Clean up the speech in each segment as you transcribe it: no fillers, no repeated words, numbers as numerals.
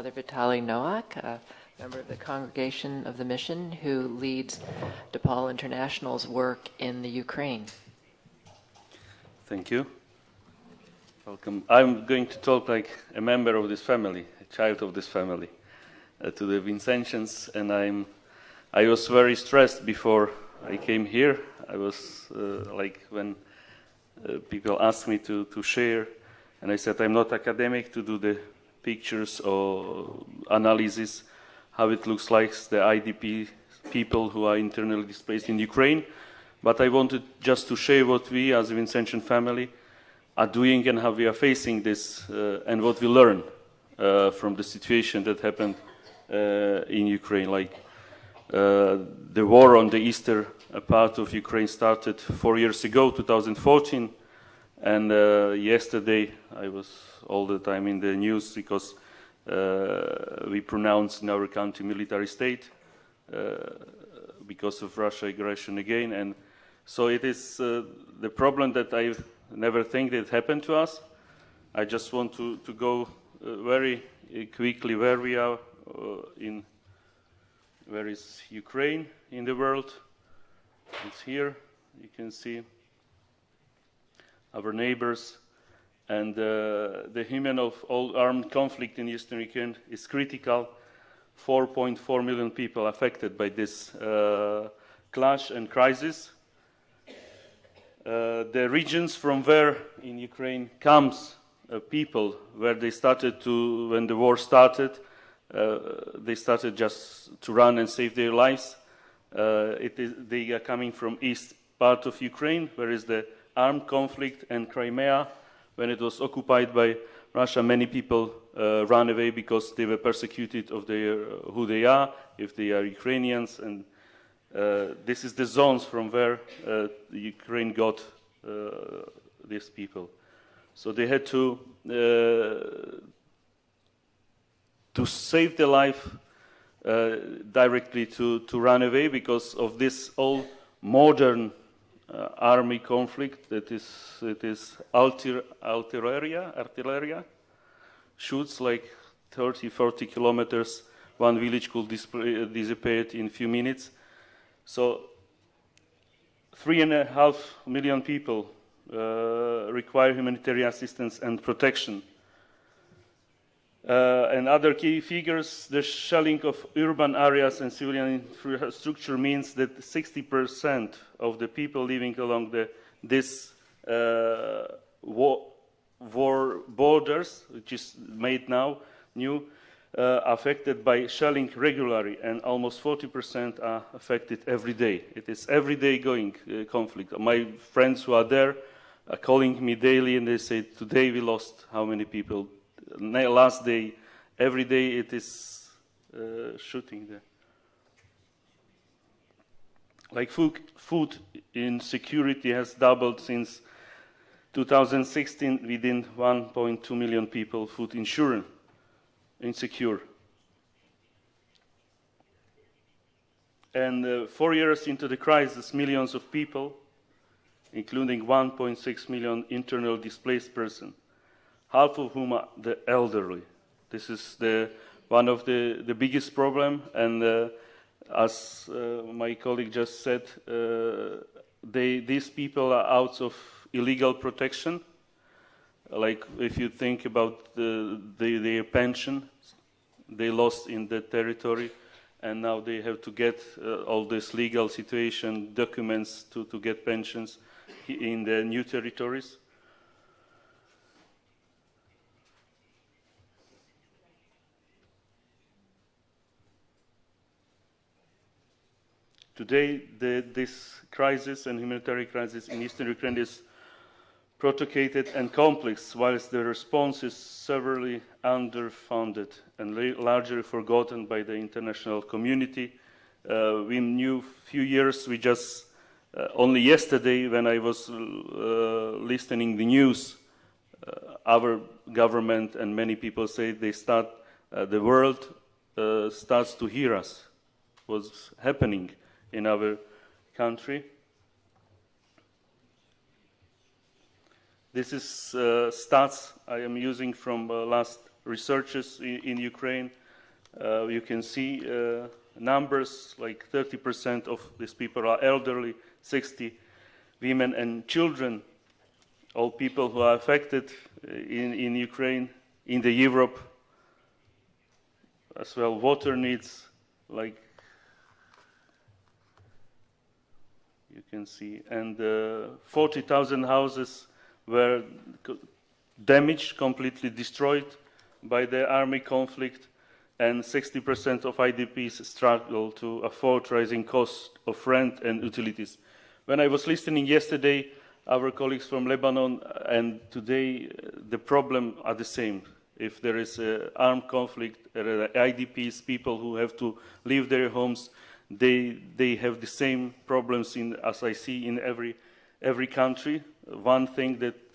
Father Vitaly Novak, a member of the Congregation of the Mission, who leads Depaul International's work in the Ukraine. Thank you. Welcome. I'm going to talk like a member of this family, a child of this family, to the Vincentians, and I was very stressed before I came here. I was like when people asked me to share, and I said I'm not academic to do the pictures or analysis how it looks like the IDP people who are internally displaced in Ukraine, but I wanted just to share what we as a Vincentian family are doing and how we are facing this and what we learn from the situation that happened in Ukraine. Like the war on the eastern part of Ukraine started 4 years ago, 2014, and yesterday I was all the time in the news because we pronounced in our country military state because of Russia aggression again, and so it is the problem that I never think that happened to us. I just want to go very quickly where we are where is Ukraine in the world. It's here, you can see our neighbors, and the hymen of all armed conflict in eastern Ukraine is critical. 4.4 million people affected by this clash and crisis. The regions from where in Ukraine comes people, where they started to, when the war started, they started just to run and save their lives. They are coming from east part of Ukraine, where is the armed conflict, and Crimea. When it was occupied by Russia, many people ran away because they were persecuted of who they are, if they are Ukrainians, and this is the zones from where Ukraine got these people. So they had to save their life directly to run away because of this all modern army conflict that is artillery shoots like 30-40 kilometers. One village could disappear in a few minutes. So 3.5 million people require humanitarian assistance and protection. And other key figures, the shelling of urban areas and civilian infrastructure means that 60% of the people living along this war borders, which is made now new, affected by shelling regularly, and almost 40% are affected every day. It is every day going conflict. My friends who are there are calling me daily, and they say, today we lost how many people? Last day, every day it is shooting there. Like food insecurity has doubled since 2016, within 1.2 million people food insecure. And 4 years into the crisis, millions of people, including 1.6 million internal displaced persons, half of whom are the elderly. This is one of the biggest problem, and as my colleague just said, these people are out of illegal protection. Like if you think about their pension, they lost in the territory, and now they have to get all this legal situation, documents to get pensions in the new territories. Today, this crisis and humanitarian crisis in eastern Ukraine is protracted and complex, whilst the response is severely underfunded and largely forgotten by the international community. We knew few years, we just, only yesterday when I was listening the news, our government and many people say the world starts to hear us, what's happening in our country. This is stats I am using from last researchers in Ukraine. You can see numbers like 30% of these people are elderly, 60 women and children, all people who are affected in Ukraine, in the Europe as well. Water needs, like you can see, and 40,000 houses were damaged, completely destroyed by the army conflict, and 60% of IDPs struggle to afford rising costs of rent and utilities. When I was listening yesterday, our colleagues from Lebanon, and today the problem are the same. If there is an armed conflict, IDPs, people who have to leave their homes, they have the same problems as I see in every country. One thing that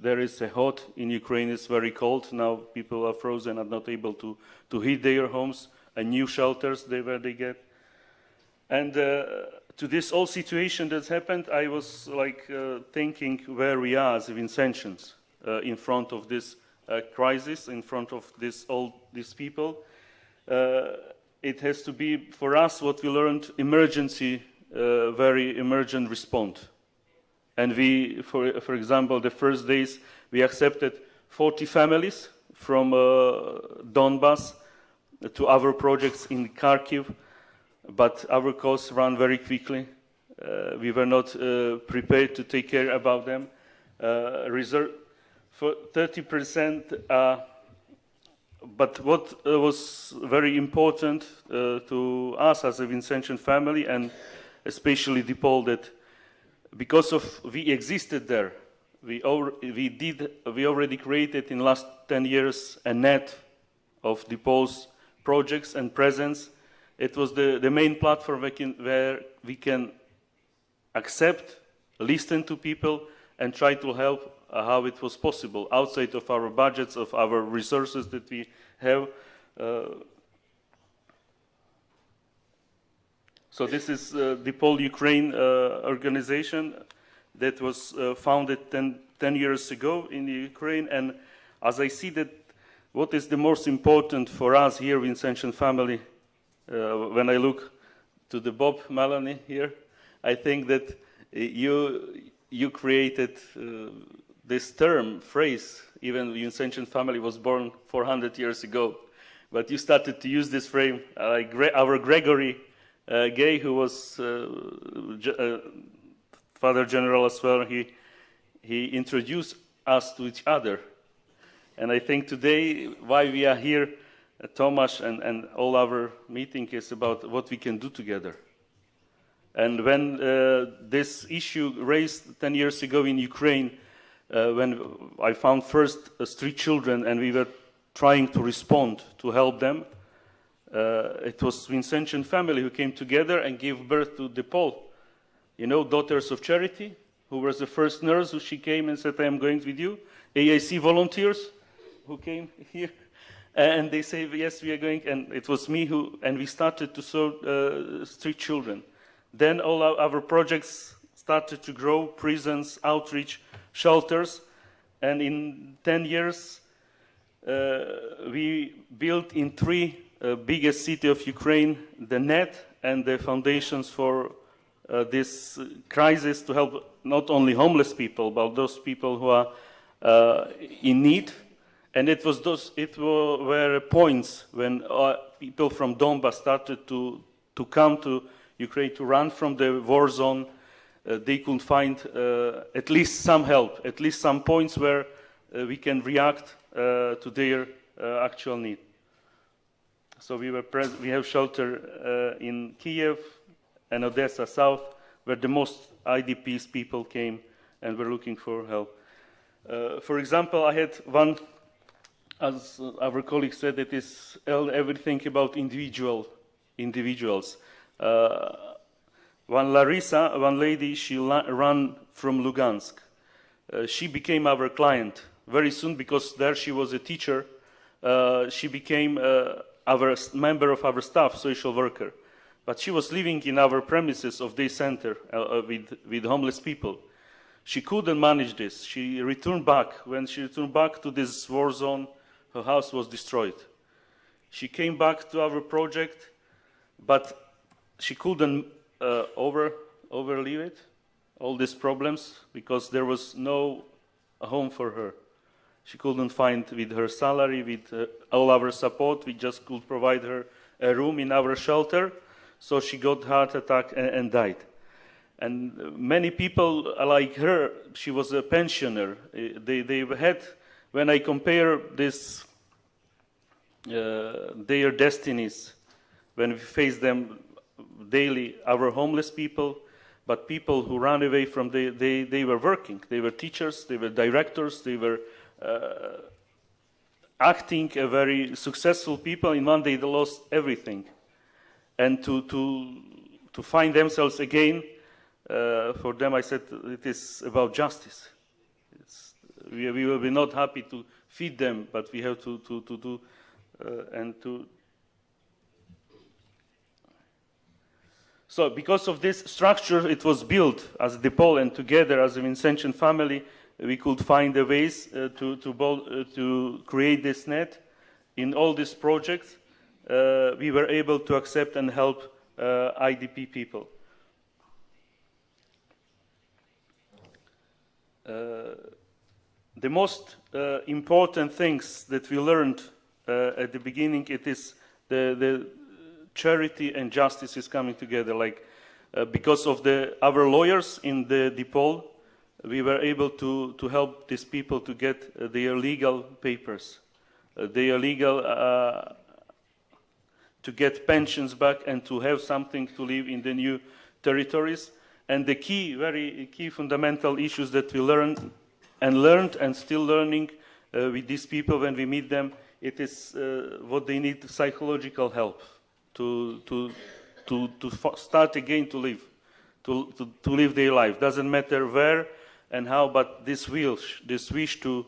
there is a hot in Ukraine is very cold. Now people are frozen and not able to heat their homes, and new shelters where they get. And to this whole situation that's happened, I was like thinking where we are as Vincentians in front of this crisis, in front of all these people. It has to be, for us, what we learned, emergency, very emergent response. And we, for example, the first days, we accepted 40 families from Donbas to our projects in Kharkiv, but our costs ran very quickly. We were not prepared to take care about them. Reserve for 30%. But what was very important to us as a Vincentian family, and especially Depaul, that because we existed there, we already created in the last 10 years a net of Depaul's projects and presence. It was the main platform where we can accept, listen to people, and try to help how it was possible outside of our budgets, of our resources that we have. So this is Depaul Ukraine organization that was founded 10 years ago in Ukraine. And as I see that, what is the most important for us here, Vincentian family, when I look to the Bob Melanie here, I think that you created this term, phrase. Even the Vincentian family was born 400 years ago. But you started to use this frame. Our Gregory Gay, who was Father General as well, he introduced us to each other. And I think today, why we are here, Tomasz and all our meeting is about what we can do together. And when this issue raised 10 years ago in Ukraine, when I found first street children and we were trying to respond to help them, it was Vincentian family who came together and gave birth to Depaul. You know, Daughters of Charity, who was the first nurse who she came and said, I am going with you. AIC volunteers who came here. And they say, yes, we are going. And it was me and we started to serve street children. Then all our projects started to grow, prisons, outreach, shelters. And in 10 years, we built in 3 biggest cities of Ukraine the net and the foundations for this crisis to help not only homeless people, but those people who are in need. And it were points when people from Donbas started to come to Ukraine to run from the war zone. They could find at least some help, at least some points where we can react to their actual need. So we have shelter in Kiev and Odessa South, where the most IDPs people came and were looking for help. For example, I had one, as our colleague said, it is everything about individuals. One Larissa, one lady, she ran from Lugansk. She became our client very soon because there she was a teacher. She became our member of our staff, social worker. But she was living in our premises of day center with homeless people. She couldn't manage this. She returned back. When she returned back to this war zone, her house was destroyed. She came back to our project, but she couldn't overleave it, all these problems, because there was no home for her. She couldn't find, with her salary, with all our support, we just could provide her a room in our shelter. So she got heart attack and died. And many people like her, she was a pensioner. They had, when I compare this, their destinies, when we face them daily, our homeless people, but people who ran away from, they were working. They were teachers, they were directors, they were acting a very successful people. In one day they lost everything. And to find themselves again, for them I said it is about justice. We will be not happy to feed them, but we have to do and to. So because of this structure, it was built as Depaul, and together as a Vincentian family, we could find the ways to create this net. In all these projects, we were able to accept and help IDP people. The most important things that we learned at the beginning, it is the charity and justice is coming together. Like because of our lawyers in the Depaul, we were able to help these people to get their legal papers, their legal to get pensions back and to have something to live in the new territories. And the key, very key fundamental issues that we learned and still learning with these people when we meet them, it is what they need, psychological help to start again to live, to live their life. Doesn't matter where and how, but this wish to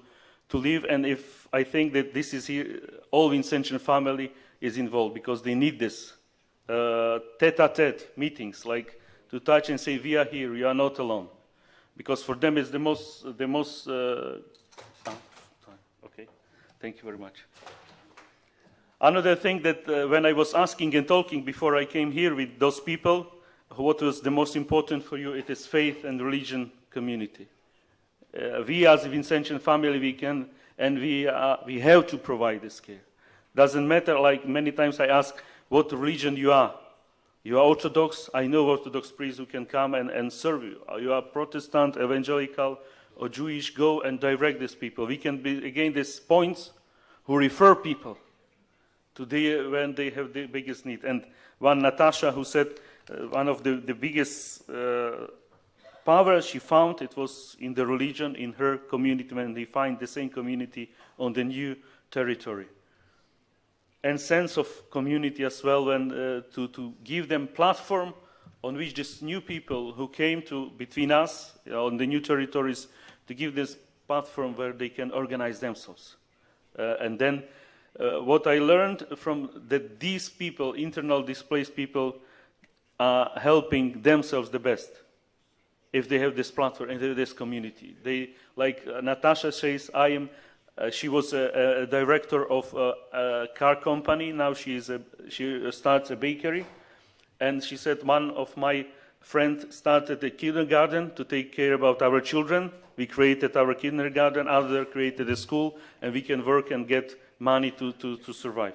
live. And if I think that this is here, all Vincentian family is involved because they need this tete-a-tete meetings, like to touch and say, we are here, you are not alone. Because for them it's the most okay, thank you very much. Another thing that when I was asking and talking before I came here with those people, what was the most important for you, it is faith and religion community. We as a Vincentian family, we can and we have to provide this care. Doesn't matter, like many times I ask, what religion you are. You are Orthodox, I know Orthodox priests who can come and serve you. You are Protestant, Evangelical, or Jewish, go and direct these people. We can be, again, these points who refer people to when they have the biggest need. And one Natasha who said one of the biggest power she found, it was in the religion, in her community, when they find the same community on the new territory. And sense of community as well, when to give them platform on which these new people who came between us on the new territories, to give this platform where they can organize themselves. And then what I learned from that these people, internal displaced people, are helping themselves the best if they have this platform and this community. They, like Natasha says, she was a director of a car company. Now she starts a bakery. And she said, one of my friends started a kindergarten to take care about our children. We created our kindergarten, others created a school, and we can work and get money to survive.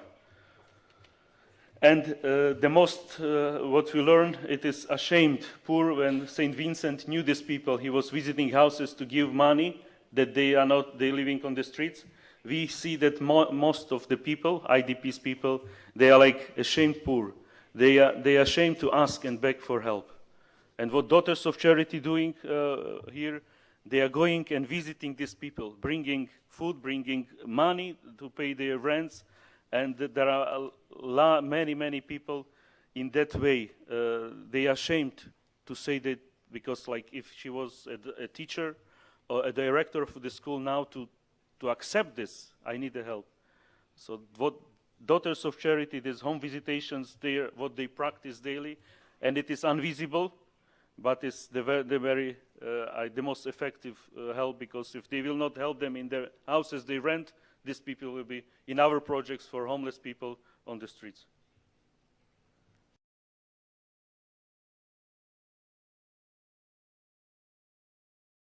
And the most, what we learned, it is ashamed, poor, when St. Vincent knew these people. He was visiting houses to give money, that they living on the streets. We see that most of the people, IDPs people, they are like ashamed poor. They are ashamed to ask and beg for help. And what Daughters of Charity doing here, they are going and visiting these people, bringing food, bringing money to pay their rents. And there are many people in that way. They are ashamed to say that, because like if she was a teacher, or a director of the school now to accept this, I need the help. So what Daughters of Charity, these home visitations, what they practice daily, and it is invisible, but it's the most effective help, because if they will not help them in their houses they rent, these people will be in our projects for homeless people on the streets.